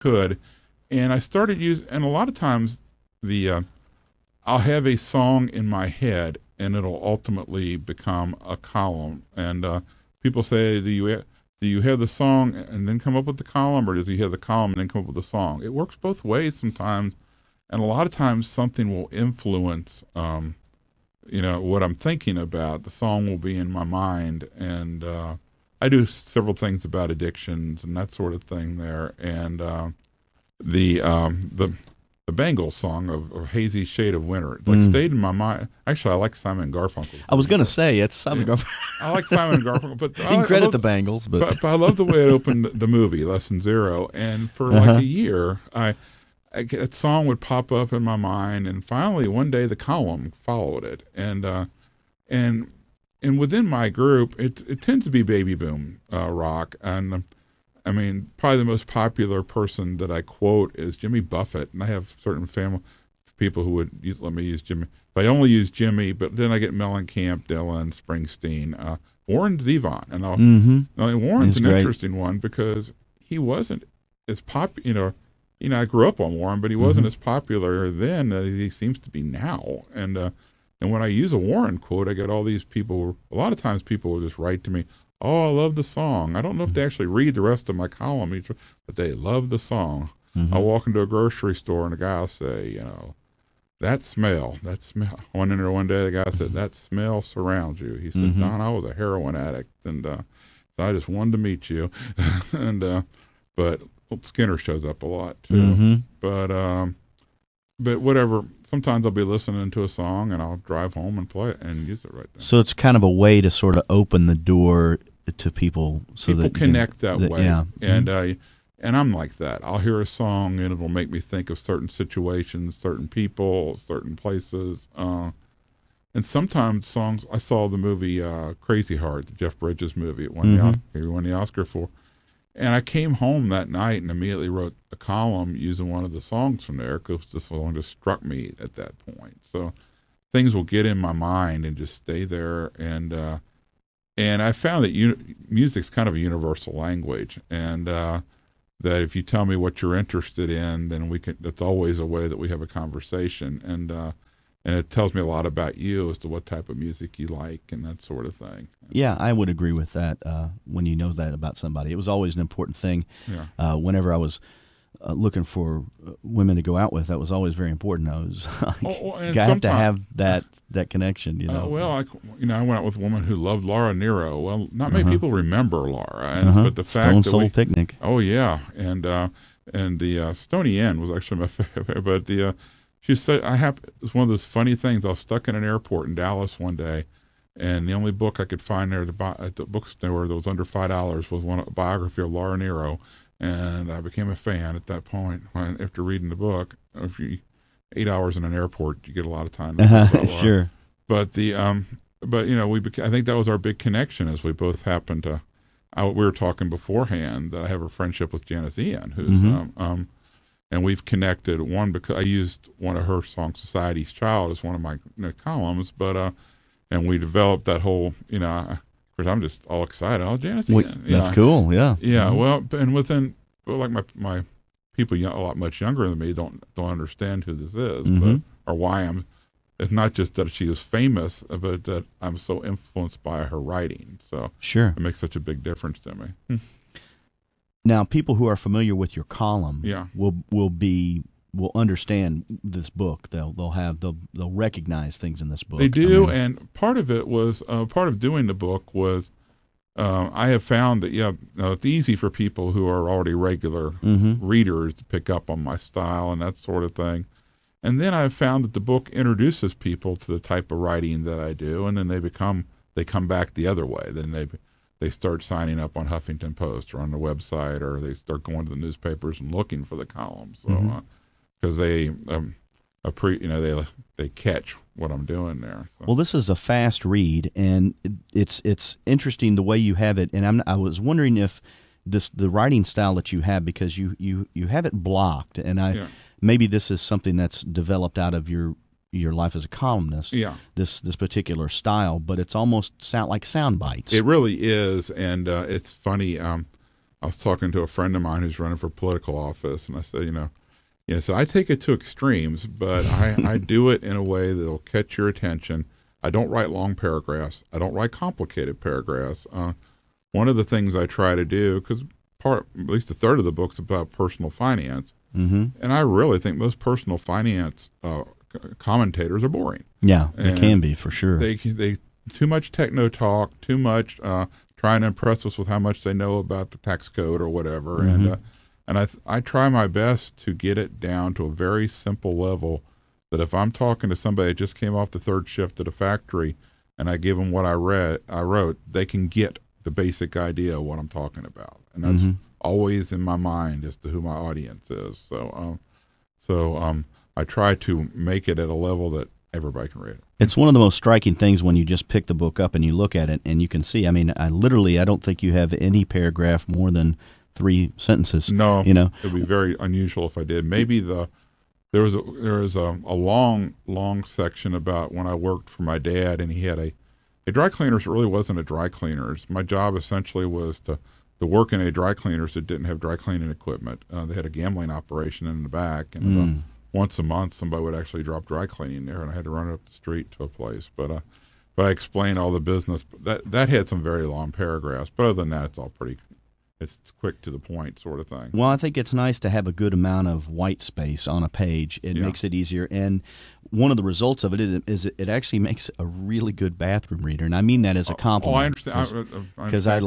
could. And I started using, and a lot of times I'll have a song in my head, and it'll ultimately become a column. And people say, do you have the song and then come up with the column, or does you have the column and then come up with the song? It works both ways sometimes, and a lot of times something will influence, what I'm thinking about. The song will be in my mind, and I do several things about addictions and that sort of thing there. And the Bangles song of Hazy Shade of Winter, stayed in my mind. Actually, I like Simon and Garfunkel. I was going to say, it's Simon and Garfunkel. I like Simon and Garfunkel, but you can credit the Bangles. But I love the way it opened the movie, Lesson Zero. And for like a year, that song would pop up in my mind, and finally one day the column followed it. And within my group, it tends to be baby boom rock. And I mean, probably the most popular person that I quote is Jimmy Buffett, and I have certain family people who would let me use Jimmy. But I only use Jimmy, but then I get Mellencamp, Dylan, Springsteen, Warren Zevon, and Warren's an interesting one because he wasn't as popular. I grew up on Warren, but he wasn't as popular then as he seems to be now. And when I use a Warren quote, I get all these people. A lot of times, people will just write to me, "Oh, I love the song." I don't know if they actually read the rest of my column, but they love the song. I'll walk into a grocery store and a guy will say, that smell. I went in there one day, the guy said, "That smell surrounds you." He said, "Don, I was a heroin addict, and so I just wanted to meet you." But Skinner shows up a lot too. But whatever. Sometimes I'll be listening to a song and I'll drive home and play it and use it right there. So it's kind of a way to sort of open the door to people, so people that connect that way. Yeah. And I'm like that. I'll hear a song and it'll make me think of certain situations, certain people, certain places. And sometimes songs. I saw the movie Crazy Heart, the Jeff Bridges movie. It won the Oscar for. And I came home that night and immediately wrote a column using one of the songs from there because this song just struck me at that point. So things will get in my mind and just stay there. And I found that music's kind of a universal language, and that if you tell me what you're interested in, then that's always a way that we have a conversation. And it tells me a lot about you as to what type of music you like and that sort of thing. Yeah, I would agree with that when you know that about somebody. It was always an important thing. Yeah. Whenever I was looking for women to go out with, that was always very important. I was like, I have to have that connection, I went out with a woman who loved Laura Nyro. Well, not many people remember Laura, but the fact Stone that Soul Picnic. Oh yeah, and the Stony End was actually my favorite, but she said, it's one of those funny things. I was stuck in an airport in Dallas one day, and the only book I could find there to buy at the bookstore that was under $5 was a biography of Laura Nyro, and I became a fan at that point. After reading the book, if you 8 hours in an airport, you get a lot of time to think about Laura. Sure. But I think that was our big connection, as we both happened to. We were talking beforehand that I have a friendship with Janice Ian, who's and we've connected because I used one of her songs, "Society's Child," as one of my columns, but and we developed that whole, of course I'm just all excited. Oh, Janice Ian. That's cool, yeah. Yeah, well, and like my people a lot much younger than me don't understand who this is, or why it's not just that she is famous, but that I'm so influenced by her writing. So sure, it makes such a big difference to me. Now, people who are familiar with your column will understand this book. They'll recognize things in this book. They do, and part of it was part of doing the book was I have found that it's easy for people who are already regular readers to pick up on my style and that sort of thing. And then I've found that the book introduces people to the type of writing that I do, and then they come back the other way. Then they start signing up on Huffington Post or on the website, or they start going to the newspapers and looking for the columns. So because they catch what I'm doing there. So. Well, this is a fast read, and it's interesting the way you have it. And I was wondering if the writing style that you have, because you have it blocked, and maybe this is something that's developed out of your life as a columnist. Yeah. This particular style, but it's almost like sound bites. It really is, and it's funny. I was talking to a friend of mine who's running for political office, and I said, so I take it to extremes, but I do it in a way that'll catch your attention. I don't write long paragraphs. I don't write complicated paragraphs. One of the things I try to do, because at least a third of the book's about personal finance, and I really think most personal finance commentators are boring. Yeah, they can be, for sure. They too much techno talk, too much trying to impress us with how much they know about the tax code or whatever. And I try my best to get it down to a very simple level that if I'm talking to somebody that just came off the third shift at a factory and I give them what I wrote, they can get the basic idea of what I'm talking about. And that's always in my mind as to who my audience is. So I try to make it at a level that everybody can read it. It's one of the most striking things when you just pick the book up and you look at it and you can see. I mean, I don't think you have any paragraph more than 3 sentences. No, it would be very unusual if I did. Maybe there was a long section about when I worked for my dad, and he had a dry cleaners. It really wasn't a dry cleaners. My job essentially was to work in a dry cleaners that didn't have dry cleaning equipment. They had a gambling operation in the back, and once a month somebody would actually drop dry cleaning there, and I had to run up the street to a place. But I explained all the business. That had some very long paragraphs, but other than that, it's all pretty. It's quick to the point sort of thing. Well, I think it's nice to have a good amount of white space on a page. It makes it easier. And one of the results of it is it actually makes a really good bathroom reader. And I mean that as a compliment. I understand. Because I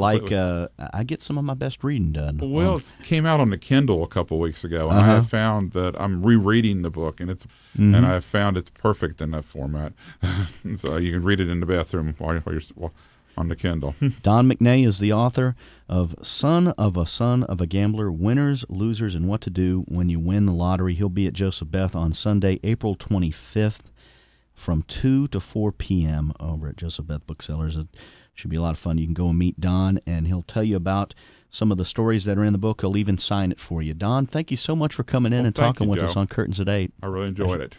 get some of my best reading done. Well, it came out on the Kindle a couple of weeks ago, and I have found that I'm rereading the book, and and I have found it's perfect in that format. So you can read it in the bathroom while you're on the Kindle. Don McNay is the author of Son of a Gambler, Winners, Losers, and What to Do When You Win the Lottery. He'll be at Joseph Beth on Sunday, April 25th from 2 to 4 p.m. over at Joseph Beth Booksellers. It should be a lot of fun. You can go and meet Don, and he'll tell you about some of the stories that are in the book. He'll even sign it for you. Don, thank you so much for coming in and talking with us on Curtains at 8. I really enjoyed it.